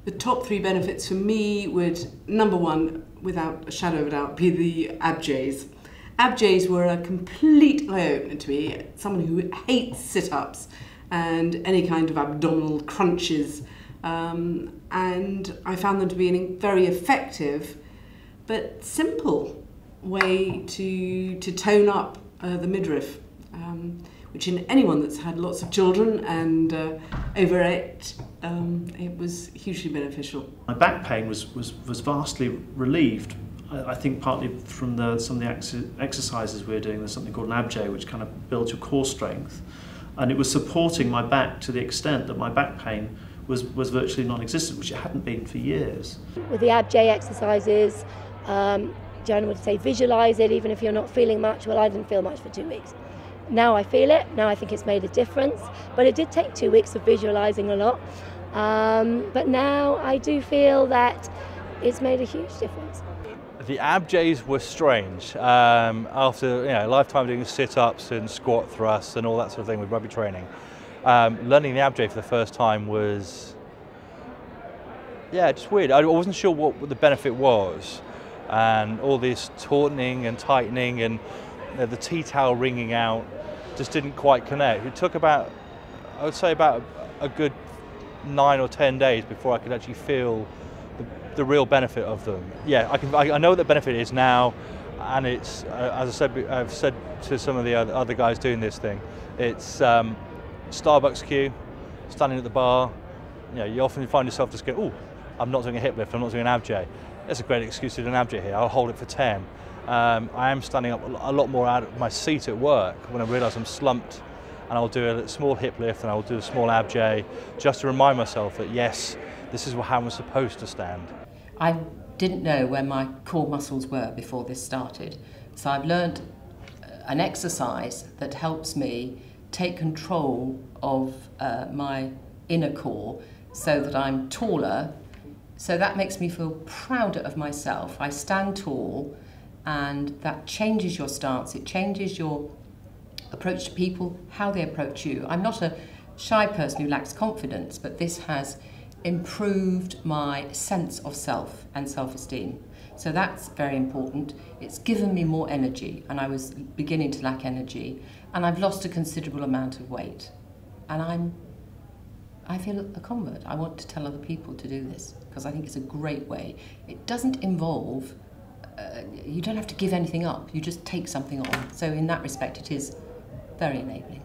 The top three benefits for me would, number one, without a shadow of a doubt, be the ab-Js. Ab-Js were a complete eye-opener to me, someone who hates sit-ups and any kind of abdominal crunches, and I found them to be a very effective but simple way to tone up the midriff, which in anyone that's had lots of children and overate, it was hugely beneficial. My back pain was vastly relieved. I think partly from some of the exercises we were doing. There's something called an ab-J, which kind of builds your core strength, and it was supporting my back to the extent that my back pain was virtually non-existent, which it hadn't been for years. With the ab-J exercises, Joanna would say visualise it even if you're not feeling much. Well, I didn't feel much for 2 weeks. Now I feel it, now I think it's made a difference, but it did take 2 weeks of visualising a lot. But now I do feel that it's made a huge difference. The ab-Js were strange. After a lifetime doing sit-ups and squat thrusts and all that sort of thing with rugby training, learning the ab-J for the first time was, just weird. I wasn't sure what the benefit was, and all this tautening and tightening and the tea towel wringing out just didn't quite connect. It took about, I would say, about a good 9 or 10 days before I could actually feel the real benefit of them. Yeah, I know what the benefit is now, and it's, as I've said to some of the other guys doing this thing, it's Starbucks queue, standing at the bar. You often find yourself just going, "Oh, I'm not doing a hip lift, I'm not doing an ab-J." That's a great excuse to do an ab-J here. I'll hold it for 10. I am standing up a lot more out of my seat at work when I realise I'm slumped, and I'll do a small hip lift and I'll do a small ab-J just to remind myself that yes, this is how I'm supposed to stand. I didn't know where my core muscles were before this started, so I've learned an exercise that helps me take control of my inner core so that I'm taller. So that makes me feel prouder of myself. I stand tall, and that changes your stance, it changes your approach to people, how they approach you. I'm not a shy person who lacks confidence, but this has improved my sense of self and self-esteem. So that's very important. It's given me more energy, and I was beginning to lack energy, and I've lost a considerable amount of weight. And I feel a convert. I want to tell other people to do this because I think it's a great way. It doesn't involve, you don't have to give anything up, you just take something on. So in that respect, it is very enabling.